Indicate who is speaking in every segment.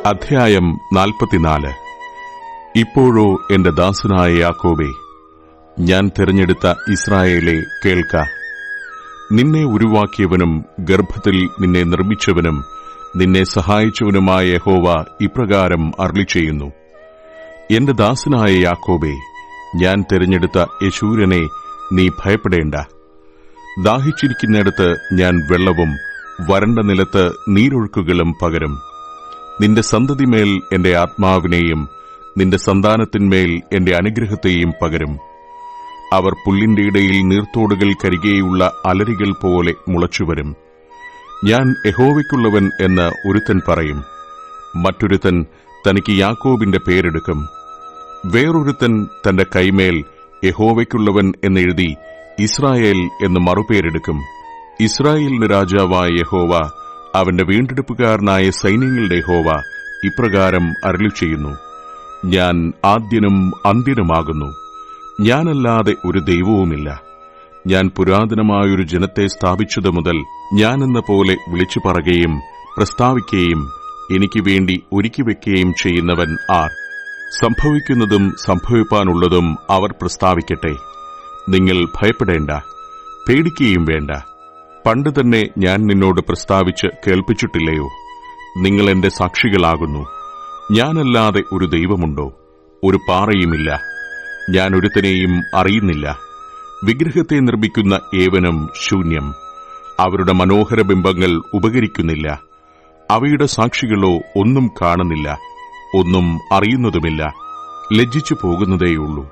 Speaker 1: അധ്യായം 44. ഇപ്പോഴോ എന്റെ ദാസനായ യാക്കോബേ, ഞാൻ തിരഞ്ഞെടുത്ത ഇസ്രായേലേ, കേൾക്ക. നിന്നെ ഉരുവാക്കിയവനും ഗർഭത്തിൽ നിന്നെ നിർമ്മിച്ചവനും നിന്നെ സഹായിച്ചവനുമായ യഹോവ ഇപ്രകാരം അരുളിച്ചെയ്യുന്നു: എന്റെ ദാസനായ യാക്കോബേ, ഞാൻ തിരഞ്ഞെടുത്ത യെശൂരനെ, നീ ഭയപ്പെടേണ്ട. ദാഹിച്ചിരിക്കുന്നിടത്ത് ഞാൻ വെള്ളവും വരണ്ട നിലത്ത് നീരൊഴുക്കുകളും പകരും. നിന്റെ സന്തതിമേൽ എന്റെ ആത്മാവിനെയും നിന്റെ സന്താനത്തിന്മേൽ എന്റെ അനുഗ്രഹത്തെയും പകരും. അവർ പുല്ലിന്റെ ഇടയിൽ നീർത്തോടുകൾ കരികെയുള്ള അലരികൾ പോലെ മുളച്ചുവരും. ഞാൻ യഹോവയ്ക്കുള്ളവൻ എന്ന് ഒരുത്തൻ പറയും. മറ്റൊരുത്തൻ തനിക്ക് യാക്കോബിന്റെ പേരെടുക്കും. വേറൊരുത്തൻ തന്റെ കൈമേൽ യഹോവയ്ക്കുള്ളവൻ എന്നെഴുതി ഇസ്രായേൽ എന്ന് മറുപേരെടുക്കും. ഇസ്രായേലിന്റെ രാജാവായ യഹോവ, അവന്റെ വീണ്ടെടുപ്പുകാരനായ സൈന്യങ്ങളുടെ യഹോവ ഇപ്രകാരം അരുളിച്ചെയ്യുന്നു: ഞാൻ ആദ്യനും അന്ത്യനുമാകുന്നു. ഞാനല്ലാതെ ഒരു ദൈവവുമില്ല. ഞാൻ പുരാതനമായൊരു ജനത്തെ സ്ഥാപിച്ചതു മുതൽ ഞാനെന്ന പോലെ വിളിച്ചു പറയുകയും പ്രസ്താവിക്കുകയും എനിക്ക് വേണ്ടി ഒരുക്കിവെക്കുകയും ചെയ്യുന്നവൻ ആർ? സംഭവിക്കുന്നതും സംഭവിപ്പാനുള്ളതും അവർ പ്രസ്താവിക്കട്ടെ. നിങ്ങൾ ഭയപ്പെടേണ്ട, പേടിക്കുകയും വേണ്ട. പണ്ട് തന്നെ ഞാൻ നിന്നോട് പ്രസ്താവിച്ച് കേൾപ്പിച്ചിട്ടില്ലയോ? നിങ്ങൾ എന്റെ സാക്ഷികളാകുന്നു. ഞാനല്ലാതെ ഒരു ദൈവമുണ്ടോ? ഒരു പാറയുമില്ല. ഞാൻ ഒരുത്തനെയും അറിയുന്നില്ല. വിഗ്രഹത്തെ നിർമ്മിക്കുന്ന ഏവനും ശൂന്യം. അവരുടെ മനോഹര ബിംബങ്ങൾ ഉപകരിക്കുന്നില്ല. അവയുടെ സാക്ഷികളോ ഒന്നും കാണുന്നില്ല, ഒന്നും അറിയുന്നതുമില്ല. ലജ്ജിച്ചു പോകുന്നതേയുള്ളൂ.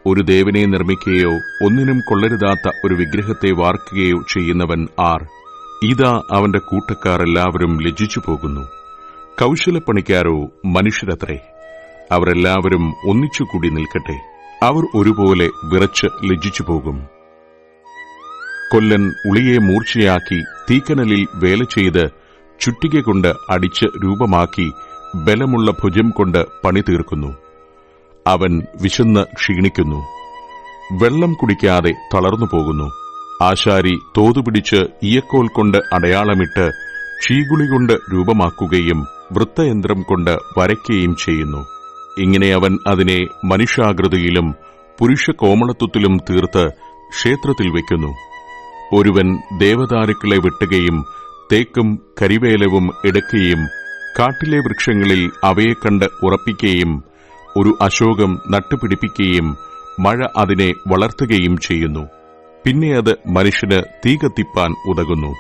Speaker 1: ഒരു ദേവനെ നിർമ്മിക്കുകയോ ഒന്നിനും കൊള്ളരുതാത്ത ഒരു വിഗ്രഹത്തെ വാർക്കുകയോ ചെയ്യുന്നവൻ ആർ? ഇതാ അവന്റെ കൂട്ടക്കാർ എല്ലാവരും ലജ്ജിച്ചു പോകുന്നു. കൌശലപ്പണിക്കാരോ മനുഷ്യരത്രേ. അവരെല്ലാവരും ഒന്നിച്ചുകൂടി നിൽക്കട്ടെ. അവർ ഒരുപോലെ വിറച്ച് ലജ്ജിച്ചു പോകും. കൊല്ലൻ ഉളിയെ മൂർച്ചയാക്കി തീക്കനലിൽ വേല ചെയ്ത് ചുറ്റിക കൊണ്ട് അടിച്ച് രൂപമാക്കി ബലമുള്ള ഭുജം കൊണ്ട് പണി തീർക്കുന്നു. അവൻ വിശന്ന് ക്ഷീണിക്കുന്നു, വെള്ളം കുടിക്കാതെ തളർന്നു പോകുന്നു. ആശാരി തോതുപിടിച്ച് ഈയക്കോൽ കൊണ്ട് അടയാളമിട്ട് ചീകുളി കൊണ്ട് രൂപമാക്കുകയും വൃത്തയന്ത്രം കൊണ്ട് വരയ്ക്കുകയും ചെയ്യുന്നു. ഇങ്ങനെ അവൻ അതിനെ മനുഷ്യാകൃതിയിലും പുരുഷ കോമളത്വത്തിലും തീർത്ത് ക്ഷേത്രത്തിൽ വയ്ക്കുന്നു. ഒരുവൻ ദേവദാരുക്കളെ വെട്ടുകയും തേക്കും കരിവേലവും എടുക്കുകയും കാട്ടിലെ വൃക്ഷങ്ങളിൽ അവയെ കണ്ട് ഉറപ്പിക്കുകയും ഒരു അശോകം നട്ടുപിടിപ്പിക്കുകയും മഴ അതിനെ വളർത്തുകയും ചെയ്യുന്നു. പിന്നെ അത് മനുഷ്യന് തീ കത്തിപ്പാൻ ഉതകുന്നു.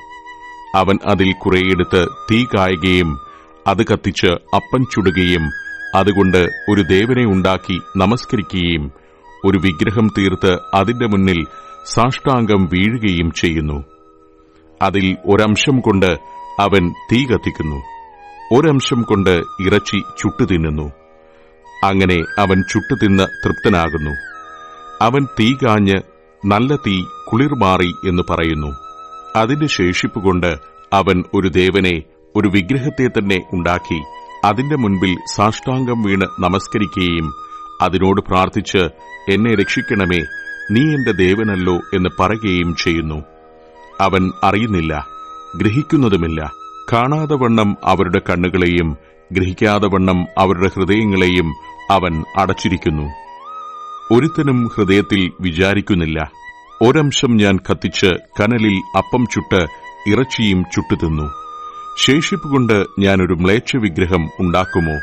Speaker 1: അവൻ അതിൽ കുറെയെടുത്ത് തീ കായുകയും അത് കത്തിച്ച് അപ്പം ചുടുകയും അതുകൊണ്ട് ഒരു ദേവനെ ഉണ്ടാക്കി നമസ്കരിക്കുകയും ഒരു വിഗ്രഹം തീർത്ത് അതിന്റെ മുന്നിൽ സാഷ്ടാംഗം വീഴുകയും ചെയ്യുന്നു. അതിൽ ഒരംശം കൊണ്ട് അവൻ തീ കത്തിക്കുന്നു, ഒരംശം കൊണ്ട് ഇറച്ചി ചുട്ടുതിന്നുന്നു. അങ്ങനെ അവൻ ചുട്ടുതിന്ന് തൃപ്തനാകുന്നു. അവൻ തീ കാഞ്ഞ് നല്ല തീ കുളിർ മാറി എന്ന് പറയുന്നു. അതിന്റെ ശേഷിപ്പുകൊണ്ട് അവൻ ഒരു ദേവനെ, ഒരു വിഗ്രഹത്തെ തന്നെ ഉണ്ടാക്കി അതിന്റെ മുൻപിൽ സാഷ്ടാംഗം വീണ് നമസ്കരിക്കുകയും അതിനോട് പ്രാർത്ഥിച്ച് എന്നെ രക്ഷിക്കണമേ, നീ എന്റെ ദേവനല്ലോ എന്ന് പറയുകയും ചെയ്യുന്നു. അവൻ അറിയുന്നില്ല, ഗ്രഹിക്കുന്നതുമില്ല. കാണാതെ വണ്ണം അവരുടെ കണ്ണുകളെയും ഗ്രഹിക്കാതെ വണ്ണം അവരുടെ ഹൃദയങ്ങളെയും അവൻ അടച്ചിരിക്കുന്നു. ഒരുത്തനും ഹൃദയത്തിൽ വിചാരിക്കുന്നില്ല. ഒരംശം ഞാൻ കത്തിച്ച് കനലിൽ അപ്പം ചുട്ട് ഇറച്ചിയും ചുട്ടുതിന്നു. ശേഷിപ്പുകൊണ്ട് ഞാനൊരു മ്ലേച്ഛ വിഗ്രഹം ഉണ്ടാക്കുമോ?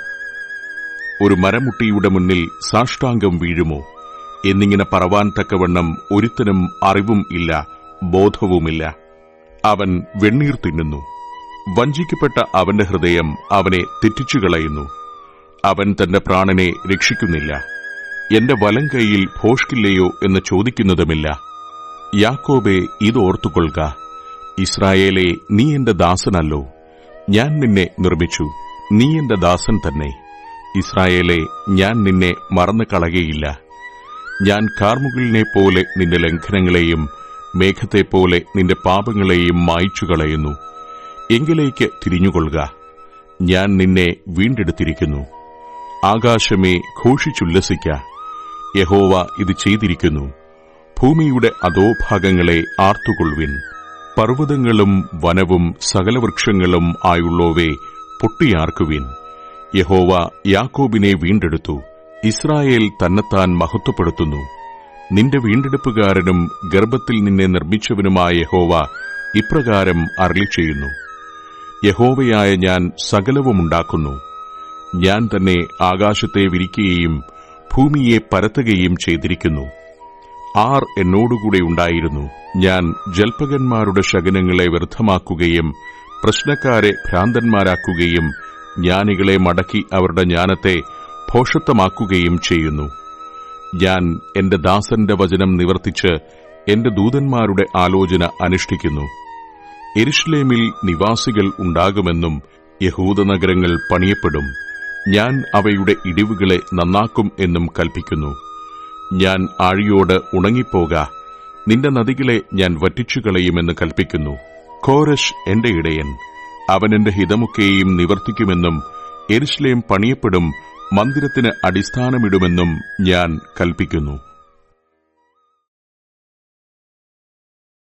Speaker 1: ഒരു മരമുട്ടിയുടെ മുന്നിൽ സാഷ്ടാംഗം വീഴുമോ? എന്നിങ്ങനെ പറവാൻ തക്കവണ്ണം ഒരുത്തനും അറിവും ഇല്ല, ബോധവുമില്ല. അവൻ വെണ്ണീർ തിന്നുന്നു. വഞ്ചിക്കപ്പെട്ട അവന്റെ ഹൃദയം അവനെ തെറ്റിച്ചുകളയുന്നു. അവൻ തന്റെ പ്രാണനെ രക്ഷിക്കുന്നില്ല. എന്റെ വലം കൈയിൽ ഭോഷ്കില്ലയോ എന്ന് ചോദിക്കുന്നതുമില്ല. യാക്കോബേ, ഇതോർത്തുകൊള്ളുക. ഇസ്രായേലേ, നീ എന്റെ ദാസനല്ലോ. ഞാൻ നിന്നെ നിർമ്മിച്ചു, നീ എന്റെ ദാസൻ തന്നെ. ഇസ്രായേലേ, ഞാൻ നിന്നെ മറന്നു കളകയില്ല. ഞാൻ കാർമുകിലിനെ പോലെ നിന്റെ ലംഘനങ്ങളെയും മേഘത്തെപ്പോലെ നിന്റെ പാപങ്ങളെയും മായ്ച്ചു കളയുന്നു. എങ്കിലേക്ക് തിരിഞ്ഞുകൊള്ളുക. ഞാൻ നിന്നെ വീണ്ടെടുത്തിരിക്കുന്നു. ആകാശമേ, ഘോഷിച്ചുല്ലസിക്ക. യഹോവ ഇത് ചെയ്തിരിക്കുന്നു. ഭൂമിയുടെ അധോഭാഗങ്ങളെ ആർത്തുകൊള്ളുവിൻ. പർവ്വതങ്ങളും വനവും സകലവൃക്ഷങ്ങളും ആയുള്ളോവേ, പൊട്ടിയാർക്കുവിൻ. യഹോവ യാക്കോബിനെ വീണ്ടെടുത്തു, ഇസ്രായേൽ തന്നെത്താൻ മഹത്വപ്പെടുത്തുന്നു. നിന്റെ വീണ്ടെടുപ്പുകാരനും ഗർഭത്തിൽ നിന്നെ നിർമ്മിച്ചവനുമായ യഹോവ ഇപ്രകാരം അരുളിച്ചെയ്യുന്നു: യഹോവയായ ഞാൻ സകലവുമുണ്ടാക്കുന്നു. ഞാൻ തന്നെ ആകാശത്തെ വിരിക്കുകയും ഭൂമിയെ പരത്തുകയും ചെയ്തിരിക്കുന്നു. ആർ എന്നോടുകൂടെ ഉണ്ടായിരുന്നു? ഞാൻ ജൽപ്പകന്മാരുടെ ശകുനങ്ങളെ വ്യർത്ഥമാക്കുകയും പ്രശ്നക്കാരെ ഭ്രാന്തന്മാരാക്കുകയും ജ്ഞാനികളെ മടക്കി അവരുടെ ജ്ഞാനത്തെ ഭോഷത്വമാക്കുകയും ചെയ്യുന്നു. ഞാൻ എന്റെ ദാസന്റെ വചനം നിവർത്തിച്ച് എന്റെ ദൂതന്മാരുടെ ആലോചന അനുഷ്ഠിക്കുന്നു. യെരൂശലേമിൽ നിവാസികൾ ഉണ്ടാകുമെന്നും യഹൂദനഗരങ്ങൾ പണിയപ്പെടും. ഞാൻ അവയുടെ ഇടിവുകളെ നന്നാക്കും എന്നും കൽപ്പിക്കുന്നു. ഞാൻ ആഴിയോട് ഉണങ്ങിപ്പോക, നിന്റെ നദികളെ ഞാൻ വറ്റിച്ചുകളയുമെന്ന് കൽപ്പിക്കുന്നു. കോരശ് എന്റെ ഇടയൻ, അവൻ എന്റെ ഹിതമൊക്കെയും നിവർത്തിക്കുമെന്നും യെരൂശലേം പണിയപ്പെടും, മന്ദിരത്തിന് അടിസ്ഥാനമിടുമെന്നും ഞാൻ കൽപ്പിക്കുന്നു.